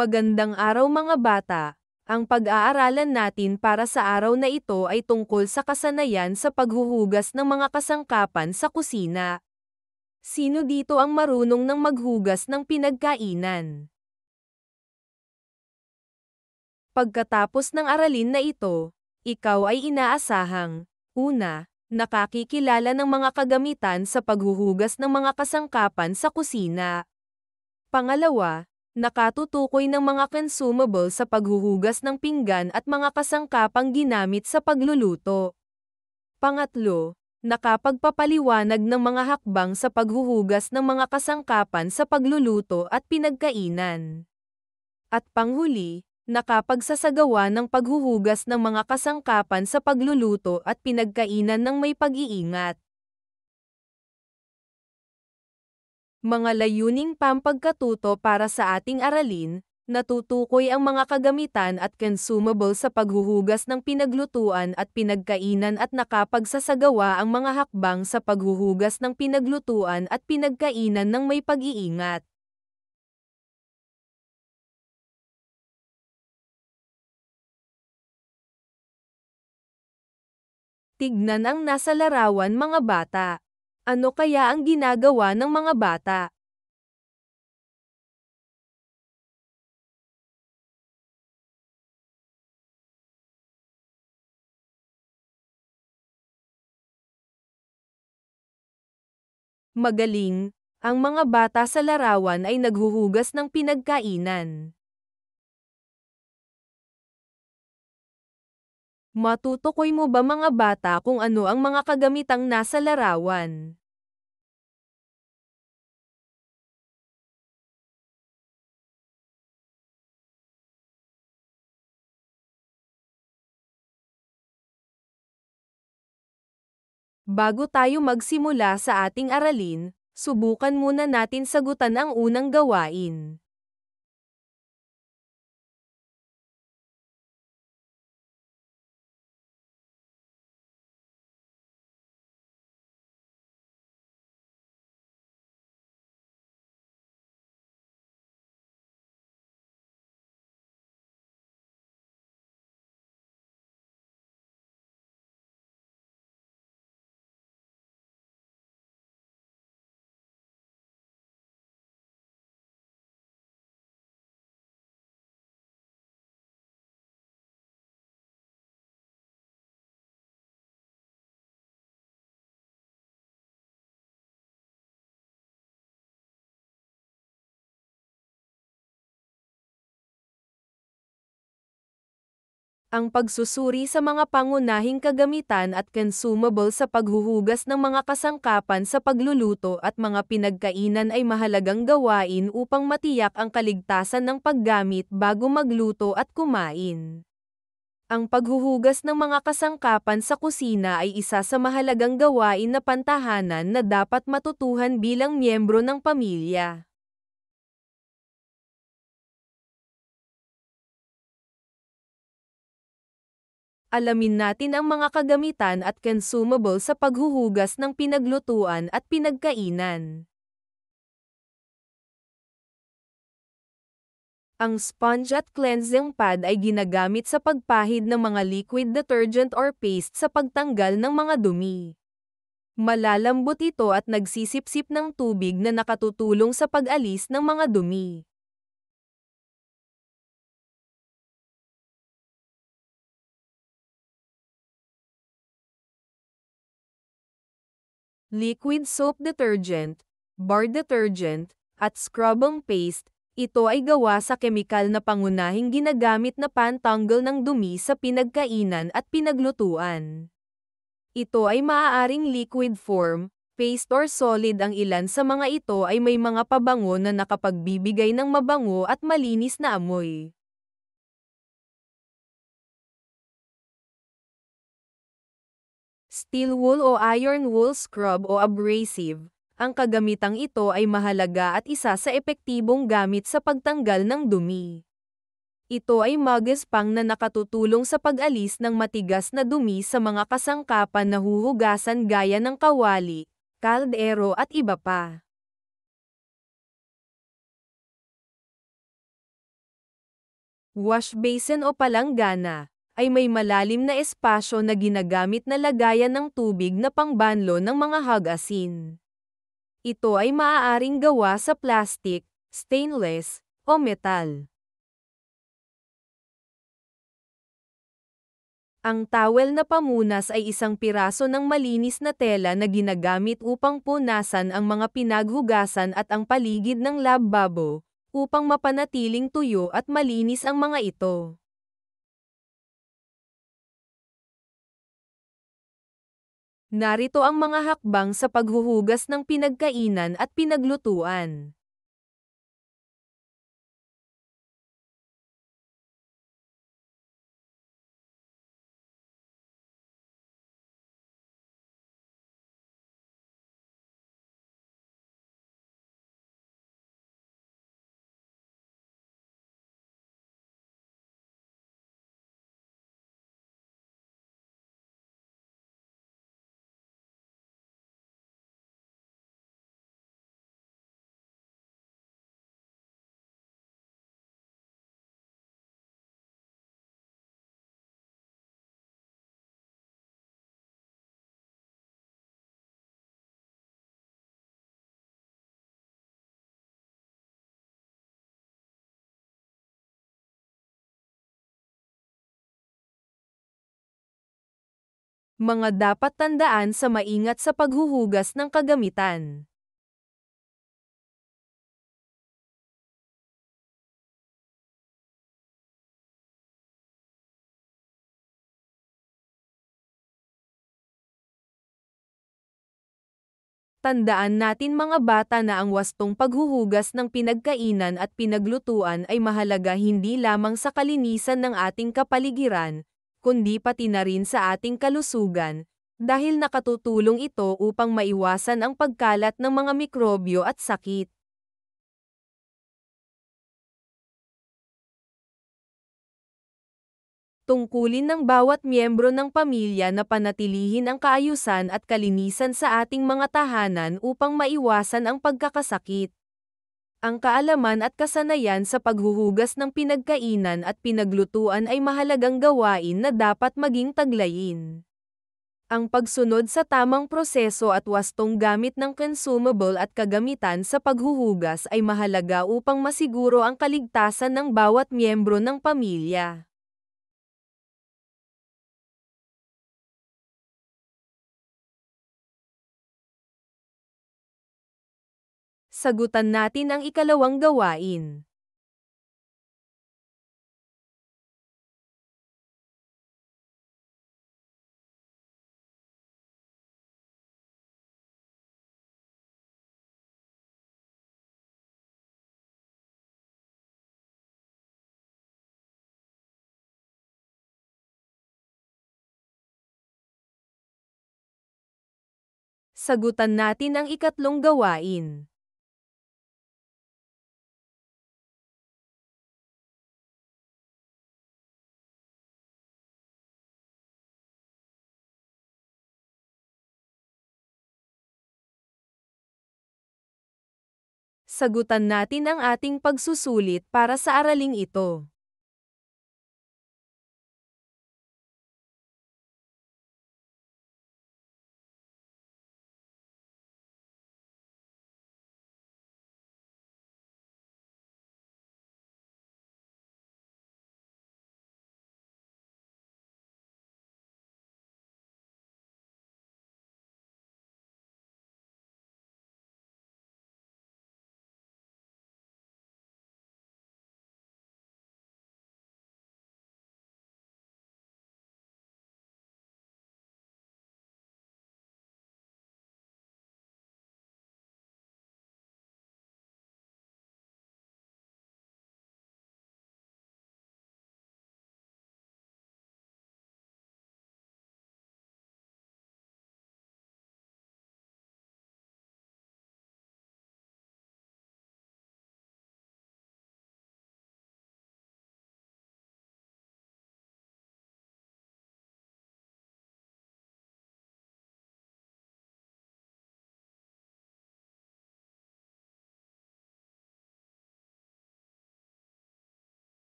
Magandang araw mga bata. Ang pag-aaralan natin para sa araw na ito ay tungkol sa kasanayan sa paghuhugas ng mga kasangkapan sa kusina. Sino dito ang marunong ng maghugas ng pinagkainan? Pagkatapos ng aralin na ito, ikaw ay inaasahang, una, nakakikilala ng mga kagamitan sa paghuhugas ng mga kasangkapan sa kusina. Pangalawa, nakatutukoy ng mga consumable sa paghuhugas ng pinggan at mga kasangkapang ginamit sa pagluluto. Pangatlo, nakapagpapaliwanag ng mga hakbang sa paghuhugas ng mga kasangkapan sa pagluluto at pinagkainan. At panghuli, nakapagsasagawa ng paghuhugas ng mga kasangkapan sa pagluluto at pinagkainan ng may pag-iingat. Mga layuning pampagkatuto para sa ating aralin, natutukoy ang mga kagamitan at consumable sa paghuhugas ng pinaglutuan at pinagkainan at nakapagsasagawa ang mga hakbang sa paghuhugas ng pinaglutuan at pinagkainan ng may pag-iingat. Tignan ang nasa larawan mga bata. Ano kaya ang ginagawa ng mga bata? Magaling, ang mga bata sa larawan ay naghuhugas ng pinagkainan. Matutukoy mo ba mga bata kung ano ang mga kagamitang nasa larawan? Bago tayo magsimula sa ating aralin, subukan muna natin sagutan ang unang gawain. Ang pagsusuri sa mga pangunahing kagamitan at consumable sa paghuhugas ng mga kasangkapan sa pagluluto at mga pinagkainan ay mahalagang gawain upang matiyak ang kaligtasan ng paggamit bago magluto at kumain. Ang paghuhugas ng mga kasangkapan sa kusina ay isa sa mahalagang gawain na pantahanan na dapat matutuhan bilang miyembro ng pamilya. Alamin natin ang mga kagamitan at consumable sa paghuhugas ng pinaglutuan at pinagkainan. Ang sponge at cleansing pad ay ginagamit sa pagpahid ng mga liquid detergent or paste sa pagtanggal ng mga dumi. Malalambot ito at nagsisipsip ng tubig na nakatutulong sa pag-alis ng mga dumi. Liquid soap detergent, bar detergent, at scrubbing paste, ito ay gawa sa kemikal na pangunahing ginagamit na pantanggal ng dumi sa pinagkainan at pinaglutuan. Ito ay maaaring liquid form, paste or solid. Ang ilan sa mga ito ay may mga pabango na nakapagbibigay ng mabango at malinis na amoy. Steel wool o iron wool scrub o abrasive. Ang kagamitang ito ay mahalaga at isa sa epektibong gamit sa pagtanggal ng dumi. Ito ay magaspang na nakatutulong sa pag-alis ng matigas na dumi sa mga kasangkapan na huhugasan gaya ng kawali, kaldero at iba pa. Wash basin o palanggana ay may malalim na espasyo na ginagamit na lagayan ng tubig na pangbanlo ng mga hag-asin. Ito ay maaaring gawa sa plastic, stainless, o metal. Ang towel na pamunas ay isang piraso ng malinis na tela na ginagamit upang punasan ang mga pinaghugasan at ang paligid ng lababo, upang mapanatiling tuyo at malinis ang mga ito. Narito ang mga hakbang sa paghuhugas ng pinagkainan at pinaglutuan. Mga dapat tandaan sa maingat sa paghuhugas ng kagamitan. Tandaan natin mga bata na ang wastong paghuhugas ng pinagkainan at pinaglutuan ay mahalaga hindi lamang sa kalinisan ng ating kapaligiran, kundi pati na rin sa ating kalusugan, dahil nakatutulong ito upang maiwasan ang pagkalat ng mga mikrobyo at sakit. Tungkulin ng bawat miyembro ng pamilya na panatilihin ang kaayusan at kalinisan sa ating mga tahanan upang maiwasan ang pagkakasakit. Ang kaalaman at kasanayan sa paghuhugas ng pinagkainan at pinaglutuan ay mahalagang gawain na dapat maging taglayin. Ang pagsunod sa tamang proseso at wastong gamit ng consumable at kagamitan sa paghuhugas ay mahalaga upang masiguro ang kaligtasan ng bawat miyembro ng pamilya. Sagutan natin ang ikalawang gawain. Sagutan natin ang ikatlong gawain. Sagutan natin ang ating pagsusulit para sa araling ito.